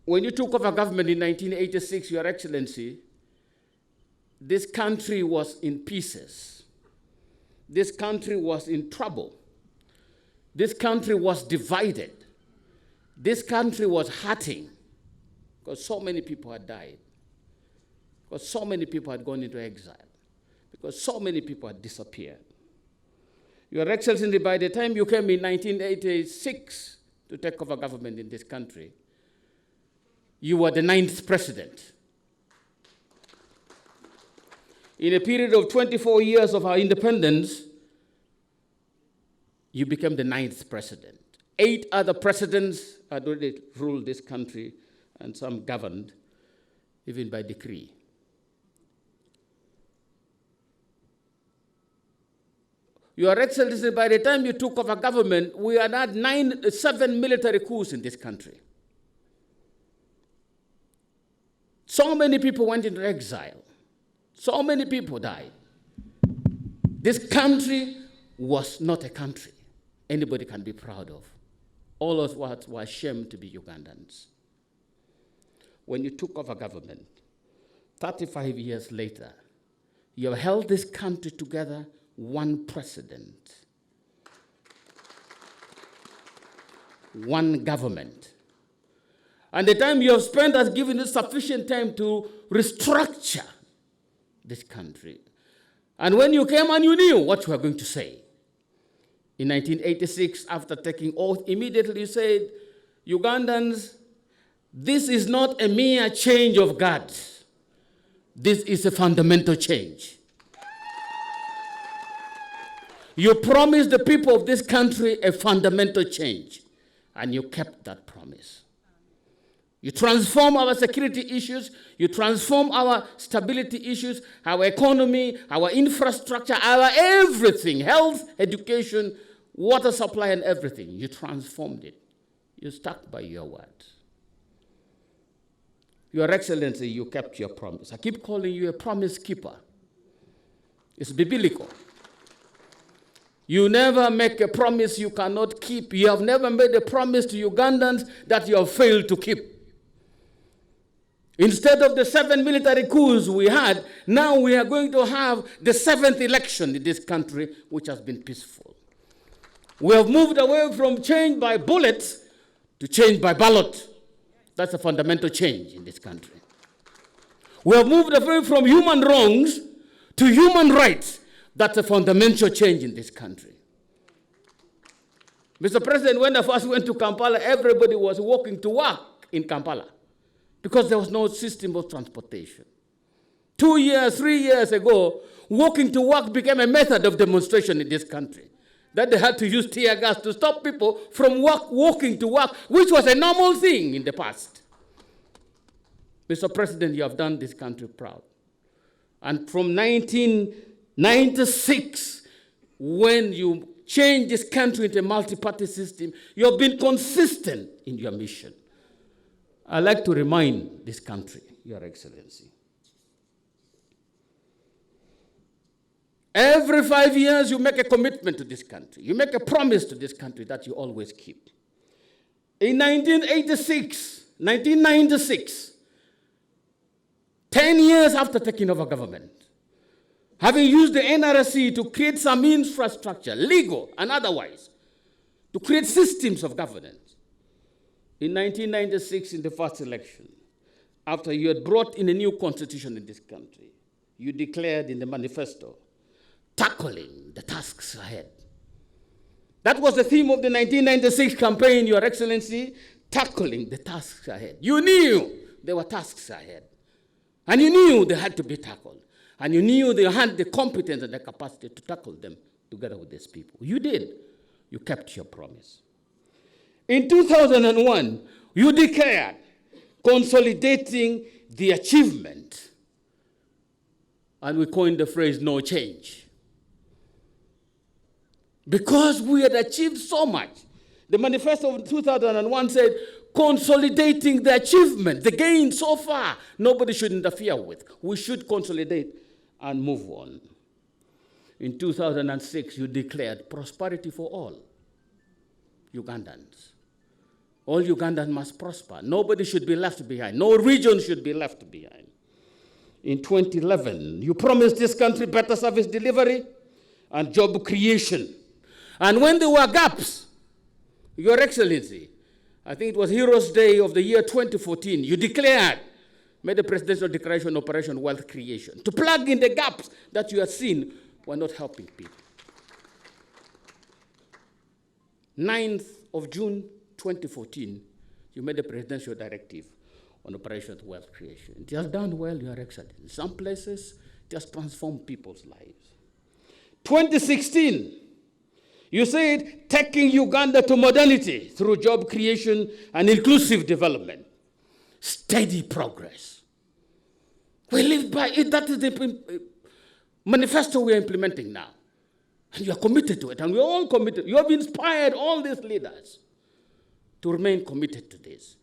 When you took over government in 1986, Your Excellency, this country was in pieces. This country was in trouble. This country was divided. This country was hurting because so many people had died, because so many people had gone into exile, because so many people had disappeared. Your Excellency, by the time you came in 1986 to take over government in this country, you were the 9th president. In a period of 24 years of our independence, you became the 9th president. 8 other presidents had already ruled this country, and some governed, even by decree. Your Excellency, by the time you took over government, we had had 7 military coups in this country. So many people went into exile. So many people died. This country was not a country anybody can be proud of. All of us were ashamed to be Ugandans. When you took over government, 35 years later, you have held this country together, one president, one government. And the time you have spent has given you sufficient time to restructure this country. And when you came and you knew what you were going to say. In 1986, after taking oath, immediately you said, Ugandans, this is not a mere change of guard. This is a fundamental change. You promised the people of this country a fundamental change, and you kept that promise. You transform our security issues, you transform our stability issues, our economy, our infrastructure, our everything, health, education, water supply, and everything. You transformed it. You stuck by your word. Your Excellency, you kept your promise. I keep calling you a promise keeper. It's biblical. You never make a promise you cannot keep. You have never made a promise to Ugandans that you have failed to keep. Instead of the 7 military coups we had, now we are going to have the 7th election in this country, which has been peaceful. We have moved away from change by bullets to change by ballot. That's a fundamental change in this country. We have moved away from human wrongs to human rights. That's a fundamental change in this country. Mr. President, when I first went to Kampala, everybody was walking to work in Kampala because there was no system of transportation. 2 years, 3 years ago, walking to work became a method of demonstration in this country. That they had to use tear gas to stop people from walking to work, which was a normal thing in the past. Mr. President, you have done this country proud. And from 1996, when you changed this country into a multi-party system, you have been consistent in your mission. I'd like to remind this country, Your Excellency, every 5 years you make a commitment to this country. You make a promise to this country that you always keep. In 1996, 10 years after taking over government, having used the NRC to create some infrastructure, legal and otherwise, to create systems of governance. In 1996, in the first election, after you had brought in a new constitution in this country, you declared in the manifesto, tackling the tasks ahead. That was the theme of the 1996 campaign, Your Excellency, tackling the tasks ahead. You knew there were tasks ahead. And you knew they had to be tackled. And you knew they had the competence and the capacity to tackle them together with these people. You did. You kept your promise. In 2001, you declared consolidating the achievement. And we coined the phrase, no change. Because we had achieved so much. The manifesto of 2001 said, consolidating the achievement, the gain so far, nobody should interfere with. We should consolidate and move on. In 2006, you declared prosperity for all Ugandans. All Ugandans must prosper. Nobody should be left behind. No region should be left behind. In 2011, you promised this country better service delivery and job creation. And when there were gaps, Your Excellency, I think it was Heroes Day of the year 2014, you declared, made a presidential declaration, Operation Wealth Creation, to plug in the gaps that you had seen were not helping people. 9th of June 2014, you made a presidential directive on Operation Wealth Creation. It has done well, Your Excellency. In some places, it has transformed people's lives. 2016, you said taking Uganda to modernity through job creation and inclusive development. Steady progress. We live by it. That is the manifesto we are implementing now. And you are committed to it, and we are all committed. You have inspired all these leaders to remain committed to this.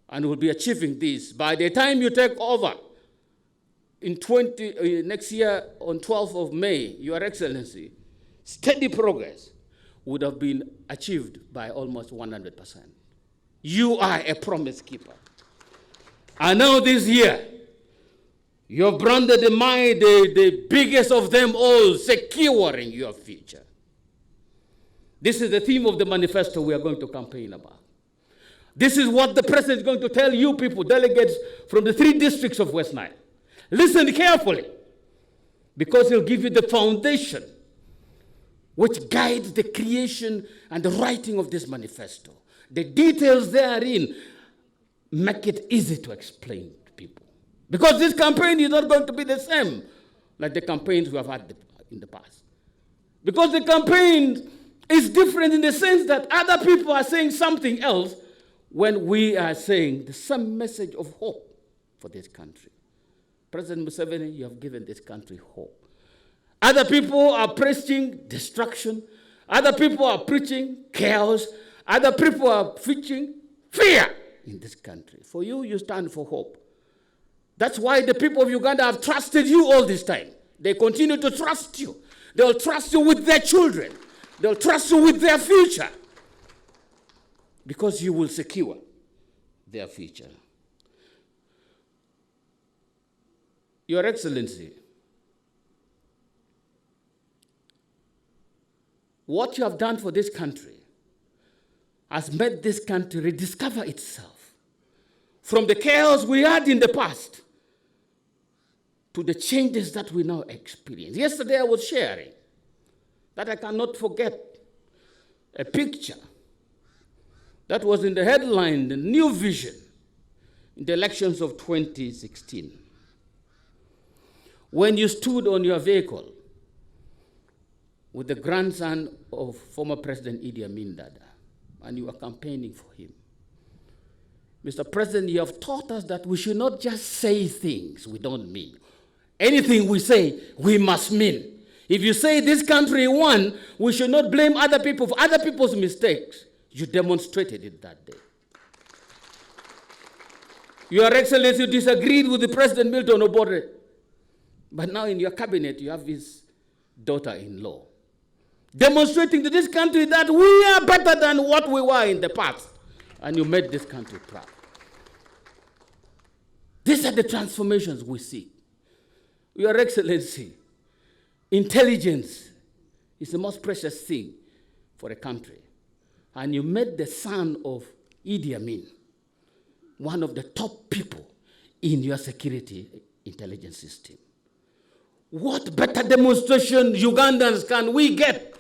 And we'll be achieving this. By the time you take over in next year on 12th of May, Your Excellency, steady progress would have been achieved by almost 100%. You are a promise keeper. And now this year, you have branded the biggest of them all, securing your future. This is the theme of the manifesto we are going to campaign about. This is what the president is going to tell you people, delegates from the 3 districts of West Nile. Listen carefully, because he'll give you the foundation which guides the creation and the writing of this manifesto. The details therein make it easy to explain to people. Because this campaign is not going to be the same like the campaigns we have had in the past. Because the campaign is different in the sense that other people are saying something else when we are saying the same message of hope for this country. President Museveni, you have given this country hope. Other people are preaching destruction. Other people are preaching chaos. Other people are preaching fear in this country. For you, you stand for hope. That's why the people of Uganda have trusted you all this time. They continue to trust you. They'll trust you with their children. They'll trust you with their future. Because you will secure their future. Your Excellency, what you have done for this country has made this country rediscover itself from the chaos we had in the past to the changes that we now experience. Yesterday I was sharing that I cannot forget a picture that was in the headline, the New Vision, in the elections of 2016. When you stood on your vehicle with the grandson of former President Idi Amin Dada, and you were campaigning for him. Mr. President, you have taught us that we should not just say things we don't mean. Anything we say, we must mean. If you say this country won, we should not blame other people for other people's mistakes. You demonstrated it that day. Your Excellency, you disagreed with the President Milton Obote, but now in your cabinet you have his daughter-in-law, demonstrating to this country that we are better than what we were in the past, and you made this country proud. These are the transformations we see. Your Excellency, intelligence is the most precious thing for a country. And you made the son of Idi Amin one of the top people in your security intelligence system. What better demonstration, Ugandans, can we get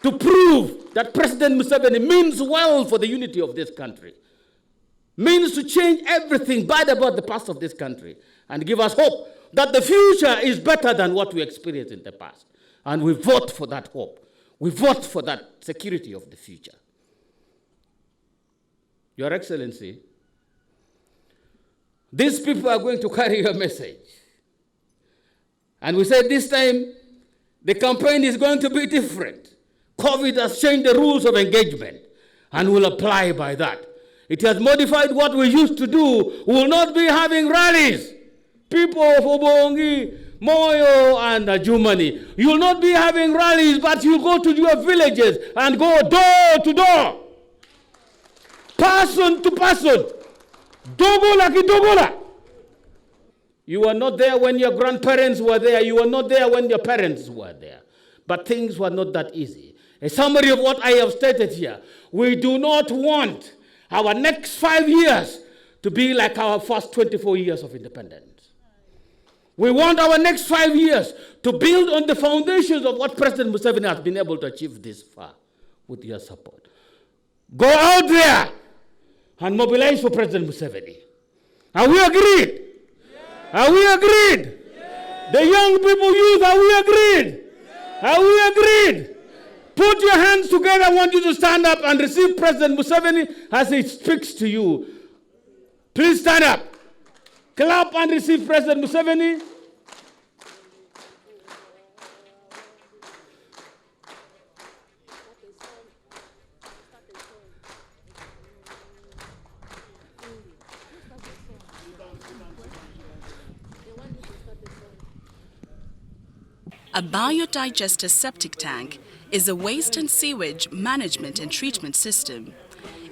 to prove that President Museveni means well for the unity of this country, means to change everything bad about the past of this country, and give us hope that the future is better than what we experienced in the past. And we vote for that hope. We vote for that security of the future. Your Excellency, these people are going to carry your message. And we said this time, the campaign is going to be different. COVID has changed the rules of engagement, and we'll apply by that. It has modified what we used to do. We will not be having rallies. People of Obongi, Moyo, and Jumani, you will not be having rallies, but you'll go to your villages and go door to door. person to person. Dogola ki dogola. You were not there when your grandparents were there. You were not there when your parents were there. But things were not that easy. A summary of what I have stated here. We do not want our next 5 years to be like our first 24 years of independence. We want our next 5 years to build on the foundations of what President Museveni has been able to achieve this far with your support. Go out there and mobilize for President Museveni. Are we agreed? Are we agreed? The young people, youth, are we agreed? Are we agreed? Put your hands together. I want you to stand up and receive President Museveni as he speaks to you. Please stand up. Clap and receive President Museveni. A biodigester septic tank is a waste and sewage management and treatment system.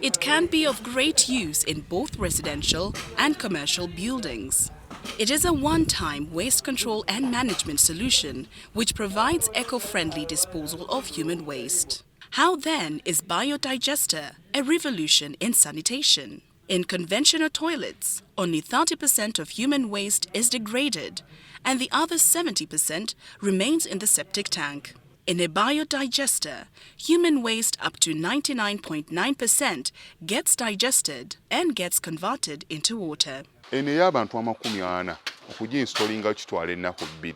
It can be of great use in both residential and commercial buildings. It is a one-time waste control and management solution which provides eco-friendly disposal of human waste. How then is biodigester a revolution in sanitation? In conventional toilets, only 30% of human waste is degraded and the other 70% remains in the septic tank. In a biodigester, human waste up to 99.9% gets digested and gets converted into water. Eno y'abantu 40 okuginstallinga kitwala ennaku 2.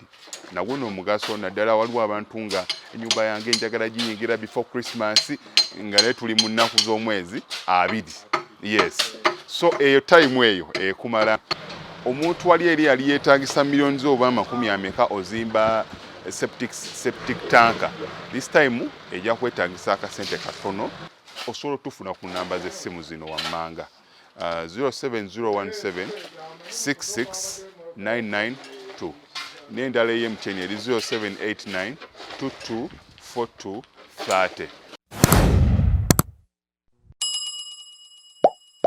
Nagwo n'omugaso naddala waliwo abantu nga ennyumba yange njagala giyingira before Christmas nga ne tuli mu nnaku z'omwezi 2. Yes. So eyo time eyo ekumala. Omuntu wali eri yali yeetagisa millions oba 40 ozimba septic tanker. This time ejja kwetagisa akasente katono. Osobola tufuna ku namba z'essimu zino wammanga. 07017 66992 n'endala ey'emuteni eri 0789 224230.